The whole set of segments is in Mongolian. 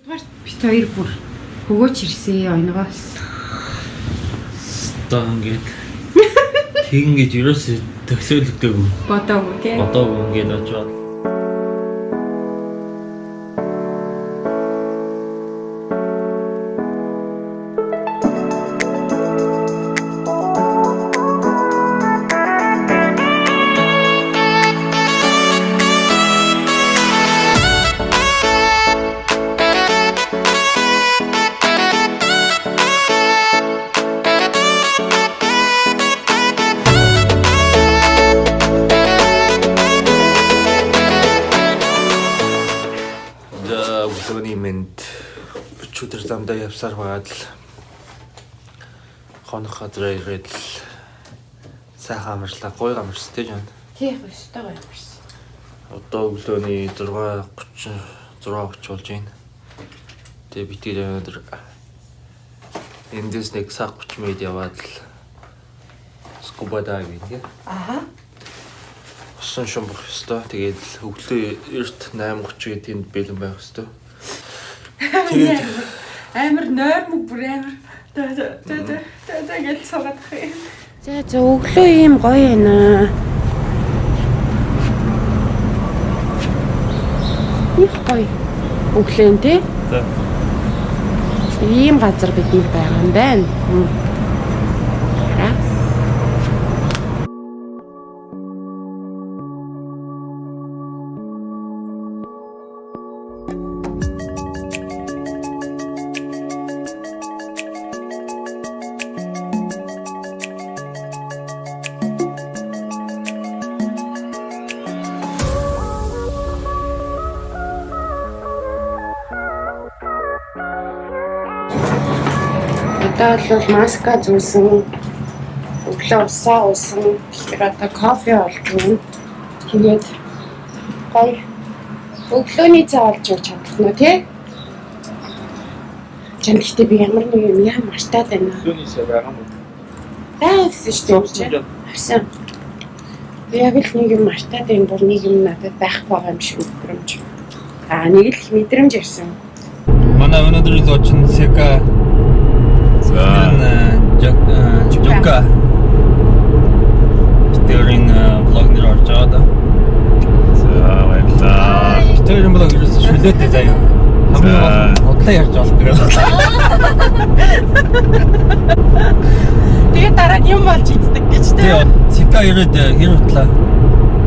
Бид хоёр бүр хөгөөч ирсэн ойноос. Одоо ингээд тийгээд ерөөсөө төсөөлөгдөөгүй. Бодоогүй тийм. Бодоогүй ингээд очоод. Өглөөний өчигдөр замдаа явсаар байгаад л хонох хадраа ирээд л сайхан амарлаа, гоё амарсан тийм жаа. Тийм өстой гоё амарсан. Одоо өглөөний 6:30 болж байна. Тэгээ би тэр өнөдөр эндээс нэг цаг 30 минут яваад л скуба дайвинг гэх. Аха. Усан шумбах ёстой. Тэгээд өглөө эрт 8:30-д тэнд бэлэн байх ёстой. Тэгээд амар нойрмог бүр амар гэж суугаад ах юм. За өглөө ийм гоё байна. Их гоё. Өглөө тий? За. Ийм газар бидний байгаа юм байна. Одоо бол маска зүүсэн, өглөө усаа уусан, тэгэхээр одоо кофе олж байна. Тэгээд гоё өглөөний цай олж чадах нь тий? Чам гэхдээ би ямар нэг юм яа мартаад байна. Өглөөний цай байгаа юм уу? Аа гэсэн шүү дээ. Харсан. Би яг л нэг юм мартаад байна, бүр нэг юм надад байх байгаа юм шиг мэдрэмж. Нэг л мэдрэмж ирсэн. Манай өнөөдөр л очин сека Жука. Стеринг влог нэр орж байгаа да. За баярлалаа. Стеринг влог ерөөс шүлээтэй заяа. Хамгийн бодлоо ярьж болох гэдэг. Тэгээ дараа нь юм болж иддэг гэж тэ. Сека ирээд хэр утлаа?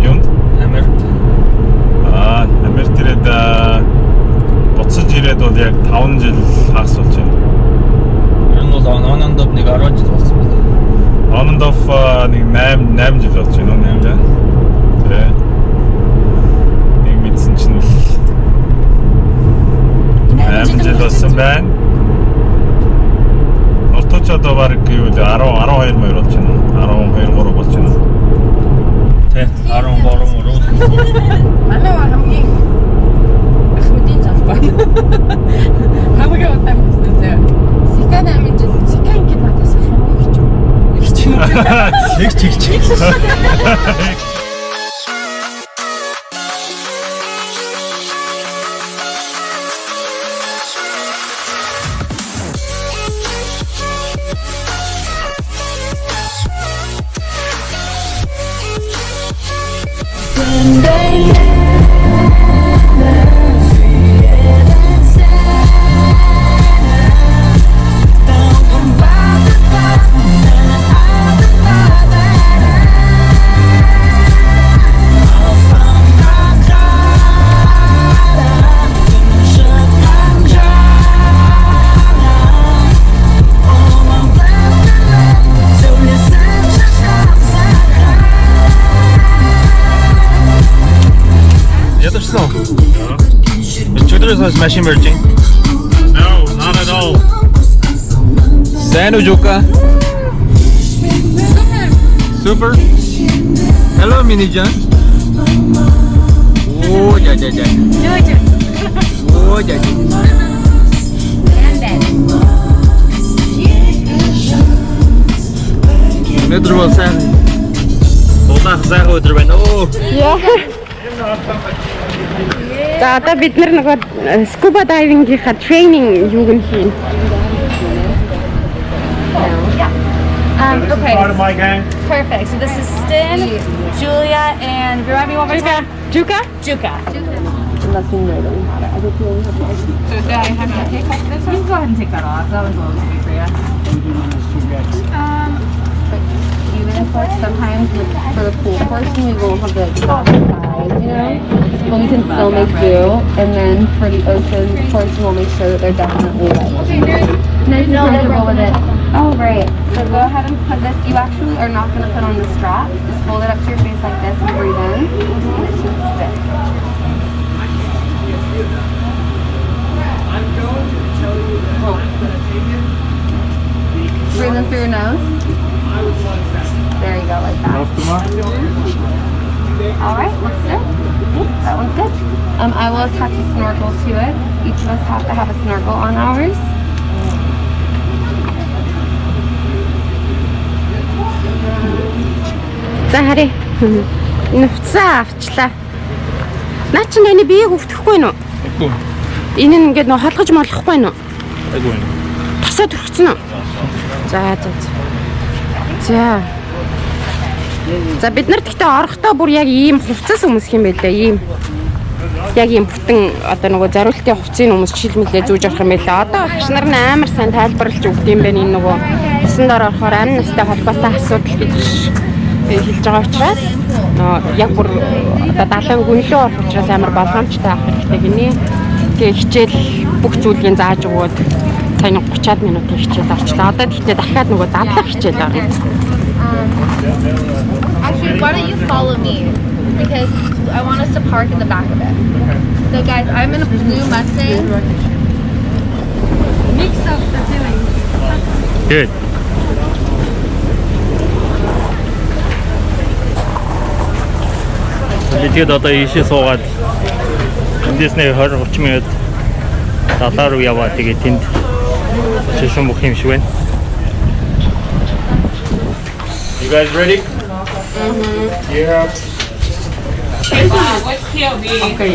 Юунд? Америкт. Америкт ирээд буцаж ирээд бол яг 5 жил хагас болж байна. Онондов нэг 10 жил болсон байна. Онондов нэг 8 жил болж байна. 8 жил. Тэгээ. Нэг мэдсэн чинь л 8 жил болсон байна. Орточ одоо баг гэвэл 12 мөр болж байна. 12 3 болж байна. Тэ 13 мөр. Манай хамгийн ахмадын залбаа. Хамгийн удаан гэсэн зэ. Сика 8 жил. Сика ингээд надаас ах юм уу гэж. Чиг. Is machine merging? No, not at all. Sanu Joka. Super. Hello, Minijan. Oh, yeah. Oh, yeah. Өнөөдөр бол сайн. Улаах зайг өдөр байна. Оо. Яа. За одоо бид нөгөө scuba diving-ийнхаа training юуг нь хийн. Part Okay, of my gang. perfect. So this is Stin, Julia, and remind me one more time. Juka? Juka. Nothing there. So do I have to take off this one? Go ahead and take that off. That was a little too for you. But even if like sometimes for the pool portion we won't have the top size, you know, but we can still make do. And then for the ocean portion, we'll make sure that they're definitely like nice and comfortable with it. Oh, right. So go ahead and put this. You actually are not going to put on the strap. Just hold it up to your face like this and breathe in, and it should stick. Breathe in through your nose. There you go, like that. All right, looks good. That one's good. I will attach a snorkel to it. Each of us have to have a snorkel on ours. За харъя. Нүцээ авчлаа. Наа чи энэ биеийг өвтөхгүй нү? Үгүй. Энэ нь ингээд нөө холгож молохгүй нү? Айгүй. Тасаад өргөцөн үү? За. За бид нарт гэхдээ орохдоо бүр яг ийм хувцас өмсөх юм байлаа. Ийм яг ийм бүтэн одоо нөгөө зориултын хувцсыг өмсч шилмэлээ зүүж авах юм байлаа. Одоо багш нар амар сайн тайлбарлаж өгд юм байна энэ нөгөө усанд орохоор амь настай холбоотой асуудал гэж хэлж байгаа учраас яг бүр одоо далайн гүнлөө орох учраас амар болгоомжтой авах хэрэгтэй гинэ. Тэгээ хичээл бүх зүйлийг зааж өгөөд сайн 30-аад минутын хичээл орчлаа. Одоо тэгтээ дахиад нөгөө дадлах хичээл орно. Actually, why don't you follow me? Because I want us to park in the back of it. So guys, I'm in a blue Mustang. Mix up the feeling. Good. Тэгээд одоо ийшээ суугаад эндээс нэг 20-30 минут далаа руу яваа. Тэгээд тэнд шишүүн бүх юм шиг байна. You guys ready? Yeah. What's POV? Okay.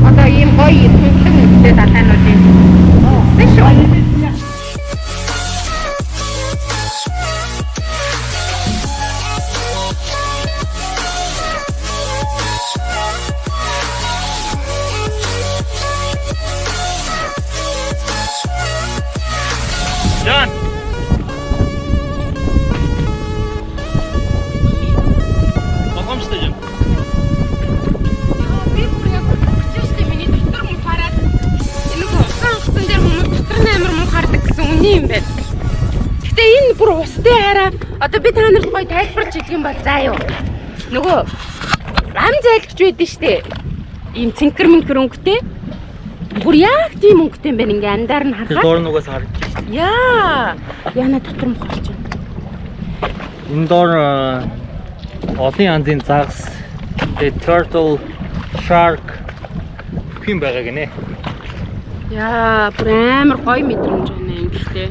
Одоо ийм гоё тэнхлэг нүдтэй далайнуудын Done. Болгоомжтой юм. би бүр яг бодож штэ миний дотор мөн хараад энэ хурцсан дээр хүмүүс дотор амар мөн хардаг гэсэн үний юм байна. Гэтэ энэ бүр устай хараа одоо би та нарт гоё тайлбарч хэлэх юм бол заа юу. Нөгөө ам зайлгч байдэн штэ. Ийм цэнхэр мэнхэр өнгөтэй. Бүр яг тийм өнгөтэй юм байна ингээ андаар нь харахад. Доор нугаас харагдаж байна. Яа. Яна дотор мөн болж байна. Энэ доор олон янзын загас, turtle, shark юм байгаа гинэ. Яа, бүр амар гоё мэдрэмж байна юм гэхдээ.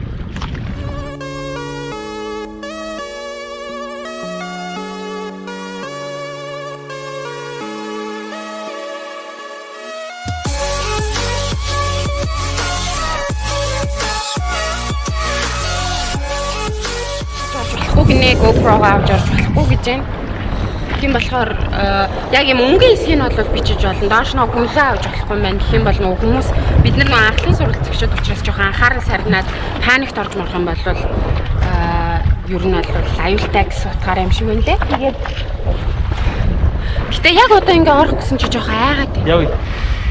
гинэ GoPro авч орж болохгүй гэж байна. Тийм болохоор яг юм өнгийн хэсгийг нь бол бичиж болно. Доош нь гүнлээ авч болохгүй юм байна. Гэх юм бол нөгөө хүмүүс бид нар нөгөө анхлын суралцагчид учраас жоохон анхаарал сарнаад паникт орж марах юм бол ер нь бол аюултай гэсэн утгаараа юм шиг байна лээ. Тэгээд гэтээ яг одоо ингээ орох гэсэн чи жоохон айгаад байна. Яв.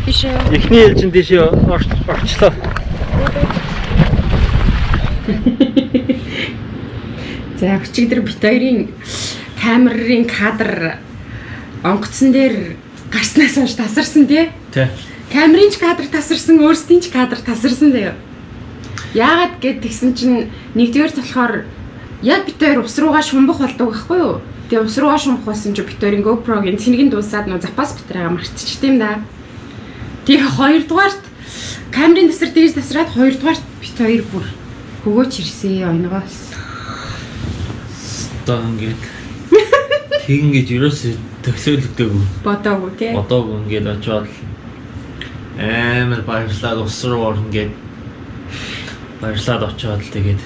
Тийшээ. Эхний ээлжин тийшээ орчлоо. За өчигдөр бит хоёрын камерын кадр онгоцсон дээр гарснаас хойш тасарсан тий. Тий. Камерын ч кадр тасарсан, өөрсдийн ч кадр тасарсан заяа. Яагаад гэд тэгсэн чинь нэгдүгээр болохоор яг бит хоёр ус руугаа шумбах болдог байхгүй юу? Тэгээ ус руугаа шумбах болсон чи бит хоёрын GoPro-гийн цэнгийн дуусаад нөө запас битрага марцчихтэй юм да. Тэгээ хоёрдугаарт камерын тасар дээрс тасраад хоёрдугаарт бит хоёр бүр хөгөөч ирсэн ойногоос. Одоо ингээд тэгингээд ерөөсөө төсөөлөгдөөгүй. Бодоогүй тий. Бодоогүй ингээд очоод амар баярлаад ус руу орно гээд баярлаад очоод л тэгээд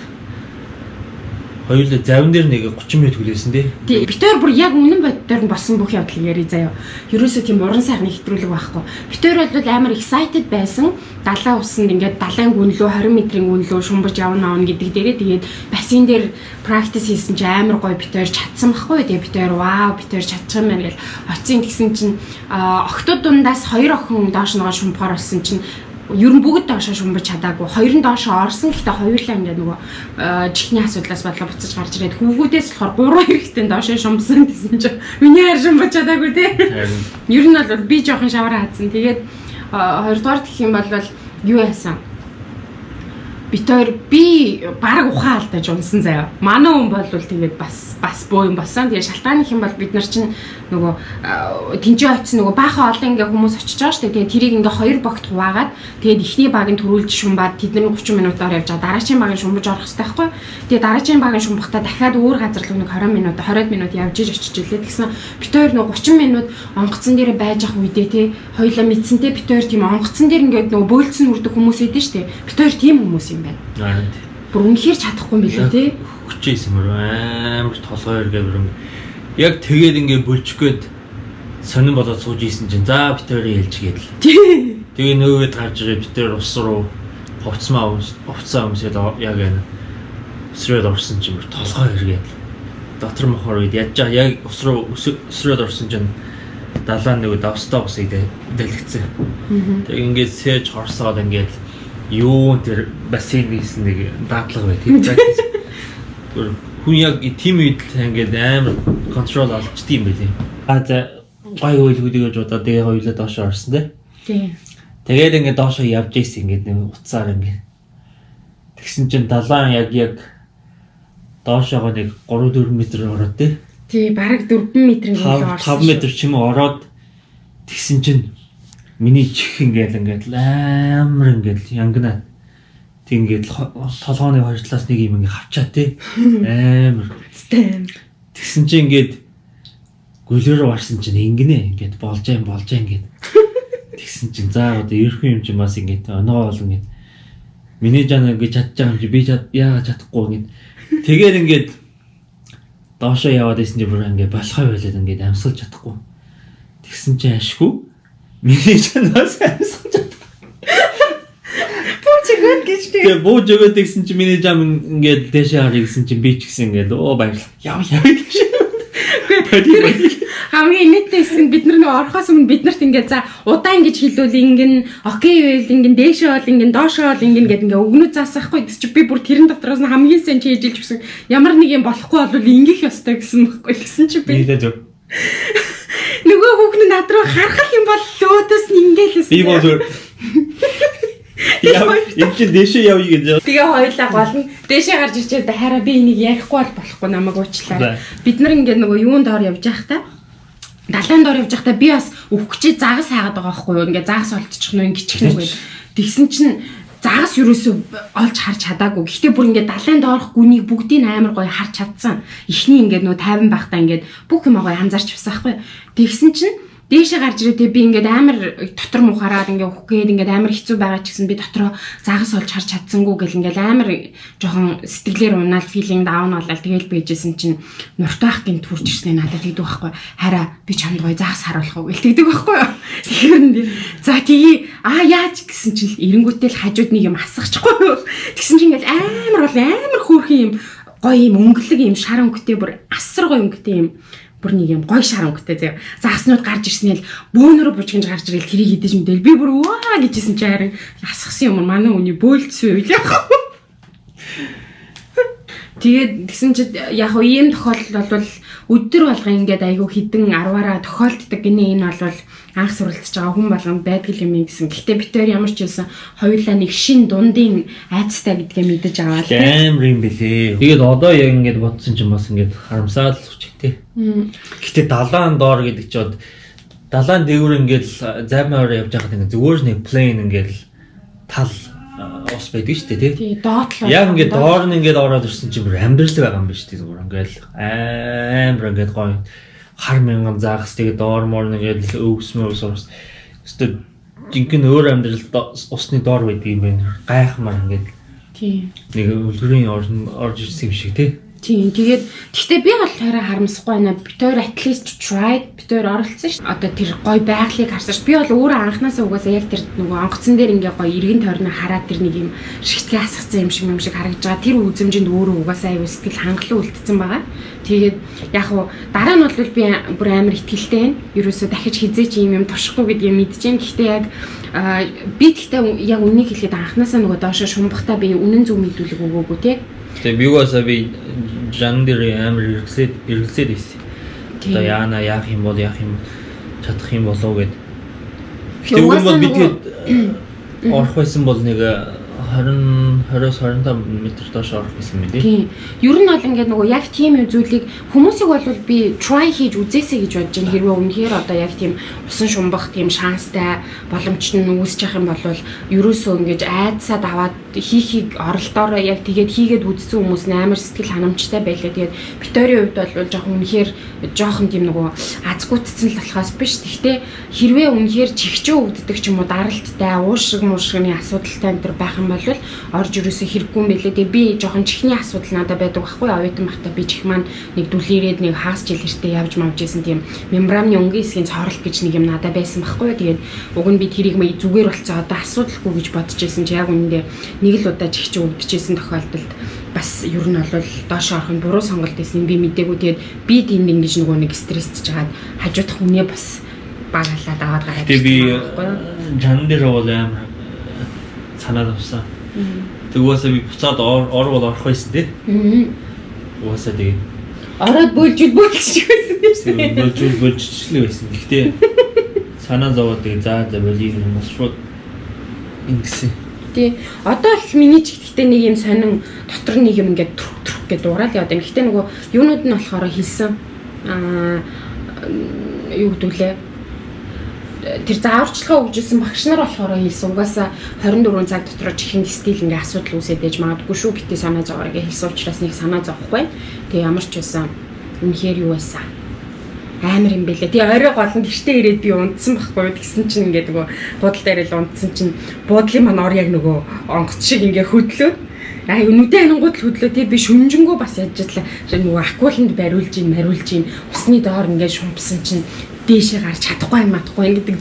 хоёулаа завин дээр нэг 30 минут хүлээсэн тий. Тий, бит хоёр бүр яг үнэн боддоор нь болсон бүх явдлыг ярий заяа. Ерөөсөө тийм уран сайхны хэтрүүлэг байхгүй. Бит хоёр бол амар excited байсан. Далайн усанд ингээд далайн гүнлөө 20 метрийн гүнлөө шумбаж явна авна гэдэг дээрээ тэгээд бассейн дээр practice хийсэн чи амар гоё бит хоёр чадсан байхгүй. Тэгээд бит хоёр вау бит хоёр чадчих юм байна гэж оцсон тэгсэн чинь октод дундаас 2 охин доош нөгөө шумбахаар болсон чинь ер нь бүгд доошоо шумбаж чадаагүй. Хоёр нь доошоо орсон. Гэхдээ хоёулаа ингээд нөгөө чихний асуудлаас бодлоо буцаж гарч ирээд хүүгүүдээс болохоор 3 хэрэгтэй доошоо шумбсан гэсэн чинь миний хар шумбаж чадаагүй тий. Ер нь бол би жоохон шавар хаацсан. Тэгээд хоёрдугаар гэх юм бол юу яасан? Бит хоёр би баг ухаан алдаж унсан заяа. Манай хүн бол тэгээд бас боо юм болсон. Тэгээд шалтгааны хэм бол бид нар чинь нөгөө тэнцээ очсон нөгөө баахан олон ингээ хүмүүс очиж байгаа шүү дээ. Тэгээд тэрийг ингээ хоёр богт хуваагаад тэгээд эхний баг нь төрүүлж шумбаад тэдний 30 минутаар явж байгаа. Дараагийн баг нь шумбаж орох хэрэгтэй байхгүй. Тэгээд дараагийн баг нь шумбахтаа дахиад өөр газар л нэг 20 минут 20 минут явж иж очиж илээ. Тэгсэн бит хоёр нөгөө 30 минут онгоцсон дээр байж ах үедээ тий хоёулаа мэдсэнтэй бит хоёр тийм онгоцсон дээр ингээ нөгөө бөөлцөн үрдэг хүмүүс идэв шүү дээ. Бит хоёр тийм хүмүүс юм байна. Харин бүр үнэхээр чадахгүй юм билээ тий. Хүчээсэн мөр амар толгой эргээр яг тэгээд ингээ бүлчгээд сонирн болоод сууж ийсэн чинь за бит хоёрын хэлжгээд л. Тэгээ нөгөөд гарч ирээ бит хоёр ус руу хувцсан өмсөд яг энэ өсрөөд орсон чинь толгой эргээд дотор мохор үед яаж яг ус руу өсрөөд орсон чинь далаа нөгөө давстаа усыг дэлгэцсэн. Тэг ингээд сэж хорсоод ингээд юу тэр бассейн хийсэн нэг дадлага бай тийм practice. Хүн яг тийм үед ингээд амар контрол олчдсан юм байлээ. За гой үйлгүүдийг удаа тэгээ хоёулаа доошоо орсон тий. Тэгээд ингээд доошоо явж ийсэн ингээд нэг уцаар ингээд тэгсэн чинь далайн яг доошоогоо нэг 3-4 м ороод тий. Тий, бараг 4 м-ийн хөлөө орсон. 5 м ч юм уу ороод тэгсэн чинь миний чих ингээд амар ингээд янгана. Тэг ингээд толгооны хоёр талаас нэг юм ингээд хавчаа тий. Амар. Тэгсэн чинь ингээд гүлээрөө барсан чинь ингэнэ ингээд болж ингээд. Тэгсэн чинь за одоо ерхэн юм чинь бас ингээд оноо бол ингээд миний жан ингээд чадчих юм чи би яагаад чадахгүй ингээд. Тэгээд ингээд доошоо яваад исэн чинь бүр ингээд болохоо байлаад ингээд амсгалж чадахгүй. Тэгсэн чинь ашгүй миний жанаас амсгалж чадахгүй. Бүүжгээд гэж тэгээ бүүжгээд гэсэн чинь миний жам ингээд дэшээ харъя гэсэн чинь би ч гэсэн ингээд баярлаа. Яв гэж. Хамгийн нийтэйсэн бид нар нөгөө орохоос өмнө бид нарт ингээд за удаан ингэж хэлвэл ингэн окей байл ингэн дээшээ бол ингэн доошоо бол ингэн гэдэг ингээ өгнөд заасахгүй гэсэн чи би бүр тэрэн дотроос нь хамгийн сайн чийжилж гисэн ямар нэг юм болохгүй бол ингэх ёстой гэсэн байхгүй гэсэн чи би нөгөө хүүхний над руу харах юм бол өөдөөс нь ингээл би бол яа энэ чи дээшээ явъя гэж. Тэгээ хоёлаа болно. Дээшээ гарч ирчээд хараа би энийг ярихгүй болохгүй намайг уучлаа. Бид нар ингээд нөгөө юунд доор явж байхдаа далайн доор явж байхдаа би бас өвгчээ загас хаагаад байгаа байхгүй юу. Ингээд загас олдчих нүн гिचх нүг байд. Тэгсэн чинь загас юусоо олж харж чадаагүй. Гэхдээ бүр ингээд далайн доорх гүнийг бүгдийг амар гоё харж чадсан. Эхний ингээд нөгөө 50 байхдаа ингээд бүх юм гоё анзаарч байсан байхгүй юу. Тэгсэн чинь дээшээ гарч ирээ тэгээ би ингээд амар дотор мухаараад ингээд уух гээд ингээд амар хэцүү байгаа ч гэсэн би дотроо загас олж харж чадсангүй гэл ингээд амар жоохон сэтгэлээр унаал feeling down болол тэгэл бийжсэн чинь нуртайх гинт хурж ирсэн надад тэгдэг байхгүй хараа би чамд гоё загас харуулах уу гэл тэгдэг байхгүй юу тэгэхээр энэ за тгий яаж гэсэн чинь эренгүүтэл хажууд нэг юм асахчихгүй юу тэгсэн чинь ингээд амар хөөрхөн юм гоё юм өнгөлөг юм шар өнгөтэй бүр асар гоё өнгөтэй юм бүр нэг юм гоё шар өнгөтэй заяа. Заснууд гарч ирснээр бөөнөрө бужигнж гарч ирэл тэрийг идэж мэдэл би бүр ваа гэжсэн чи харин асгасан юм манай үний бөөлдсөн үйл яах. Тэгээд тэгсэн чи яг уу ийм тохиолдол бол өдөр болго ингээд айгүй хідэн 10-аараа тохиолддог гинэ энэ бол анх суралцж байгаа хүн болгонд байдаг юм гэсэн. Гэхдээ бид тээр ямар ч байсан хоёулаа нэг шин дундын айцтай гэдгээ мэдэж аваад амар юм бэлээ. Тэгээд одоо яг ингээд бодсон чинь бас ингээд харамсаад л хүчтэй. Гэхдээ далаан доор гэдэг чи бод далаан дээгүүр ингээд займаар явж байхад ингээд зүгээр нэг плейн ингээд тал ус байдаг шүү дээ тий. Доод л яг ингээд доор нь ингээд ороод ирсэн чинь бүр амьдрал байгаа юм байна шүү дээ зүгээр ингээд амар ингээд гоё хар мянган заагс тэгээд доор мор ингээд өвсмөс ус өстө жинхэнэ өөр амьдрал усны доор байдаг юм байна. Гайхмаар ингээд тий. Нэг үлгэрийн орж ирсэн юм шиг тий. Тийм тэгээд гэхдээ би бол хараа харамсахгүй байна. Би тэр at least tried би тэр оролцсон шүү. Одоо тэр гоё байгалыг харсан шүү. Би бол өөрөө анханасаа угаасаа яг тэр нөгөө онгоцон дээр ингээ гоё эргэн тойрноо хараад тэр нэг юм шигтгээ асгацсан юм шиг харагдж байгаа. Тэр үзэмжинд өөрөө угаасаа аюу сэтгэл хангалуун үлдсэн байгаа. Тэгээд яг уу дараа нь бол би бүр амар ихтгэлтэй байна. Ерөөсөө дахиж хизээч юм туршихгүй гэдгийг мэдчихээн. Гэхдээ яг би гэхдээ яг үнийг хэлээд анханасаа нөгөө доошоо шумбахтаа би үнэн зөв мэдүүлэг өгөөгүй тий. Тэгээ би угаасаа би жан дээр амар эргэлзээд байсан. Одоо яана яах юм бол чадах юм болов гэд. Тэгээ үгүй бол би тэгээд орох байсан бол нэг 20-25 м доош орох гэсэн мэт. Тийм. Ер нь бол ингээд нөгөө яг тийм юм зүйлийг хүмүүсийг бол би try хийж үзээсэй гэж бодож байна. Хэрвээ өмнөхээр одоо яг тийм усан шумбах тийм шанстай боломж нь үүсэж явах юм бол ерөөсөө ингэж айдсаад аваад хийхийг оролдоороо яг тэгээд хийгээд үзсэн хүмүүс нь амар сэтгэл ханамжтай байлаа. Тэгээд Викторийн хувьд бол жоохон үнэхээр жоохон тийм нөгөө азгуутцсан л болохоос биш. Гэхдээ хэрвээ үнэхээр чихчөө өвддөг ч юм уу даралттай уушиг муушигны асуудалтай энэ байх юм бол орж ирээсээ хэрэггүй юм байлээ. Тэгээ би жоохон чихний асуудал надад байдаг байхгүй оюутан байхдаа би чих маань нэг дүлээрээд нэг хагас жил хэртээ явж мавж исэн тийм мембраны өнгийн хэсгийн цорол гэж нэг юм надад байсан байхгүй. Тэгээд уг нь би тэрийг зүгээр болцоо одоо асуудалгүй гэж бодож исэн чи яг үнэндээ нэг л удаа чихч өвдөжсэн тохиолдолд бас ер нь бол доош орох нь буруу сонголт гэсэн би мэдээгүй. Тэгээд би тэнд ингэж нөгөө нэг стрессж жагаад хажуудах хүнээ бас багаалаад аваад гараад. Тэгээ би жан дээр бол амар санаад авсан. Тэгвээс би буцаад орвол орох байсан тий. Уусаа тэгээ ороод бөлжүүл байсан тийм. Бөлжүүлээ байсан. Гэхдээ санаа зовоод тэгээ за болийг юм шууд ингэсэн. Тий. Одоо л миний ч гэхдээ нэг юм сонин дотор нэг юм ингээд трүх гэдээ дуурал яваад байна. Гэхдээ нөгөө юунууд нь болохоор хэлсэн юу гэдүүлээ тэр зааварчилгаа өгжсэн багш нар болохоор хэлсэн угаасаа 24 цаг дотор чихэн стил ингээ асуудал үүсээд ээж магадгүй шүү гэтээ санаа зовоорой гэж хэлсэн учраас нэг санаа зовхгүй. Тэгээ ямар ч байсан үнэхээр юу байсан амар юм бэлээ. Тэгээ орой голон гэртээ ирээд би унтсан байхгүй гэсэн чинь ингээд нөгөө буудлын дээр л унтсан чинь буудлын маань ор яг нөгөө онгоц шиг ингээ хөдлөө. Аа нүдэн хангууд л хөдлөө тий би шүнжэнгөө бас яаж чадлаа. Нөгөө акуланд бариулж ийн усны доор ингээ шумпсан чинь дээшээ гарч чадахгүй матахгүй гэдэг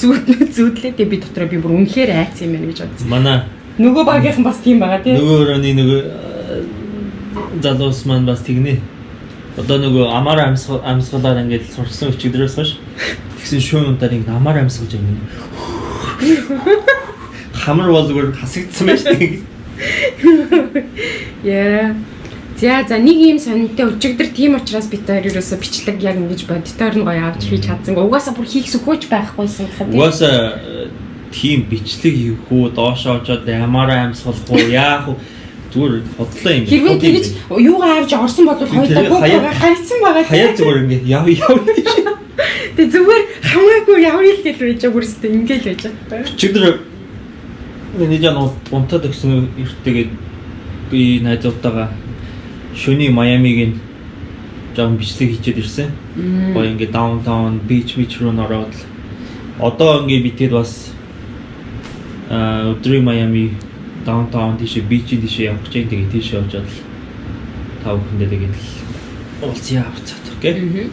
зүүдлээ тий би дотроо би бүр үнэхээр айц юм байна гэж бодсон. Манай нөгөө багийнхан бас тийм байгаа тий. Нөгөө өрөөний нөгөө залуус маань бас тэгнэ. Одоо нөгөө амар амьсгалаар ингээд сурсан өчигдрөөс хойш тэгсэн шүүн унтаар ингээд амар амьсгалж юм. Хамар бол зүгээр хасагдсан байж тийг. Яа. За нэг юм сонирхолтой өчигдөр тийм учраас би тэр ерөөсө бичлэг яг ингэж бодитоор нь гоё авч хийж чадсан. Угаасаа бүр хийх сөхөөж байхгүйсэн гэх юм. Угаасаа тийм бичлэг хийх үү, доош очоод ямаараа амьсгалах уу, яах вэ? Зүгээр бодлоо юм. Хэрвээ тэгэж юугаа авч орсон бол хоёулаа бүгд хайцсан байгаа. Хаяа зүгээр ингэ яв. Тэг зүгээр хамаагүй явъя л гэж байж байгаа бүрстэй ингээл байж байгаа. Өчигдөр миний жан унтаад өгсөн эрттэйгээд би найзуудтайгаа шөний Майамигийн жам бичлэг хийчихэд ирсэн. Гоё ингээ даунтаун бич руу ороод одоо ингээ битэд бас өдрийн Майами даунтаун тийш бич тийш явах гэж тэгээд тийш явж чадал та бүхэндээ тэгээд уулзъя авцаад окей.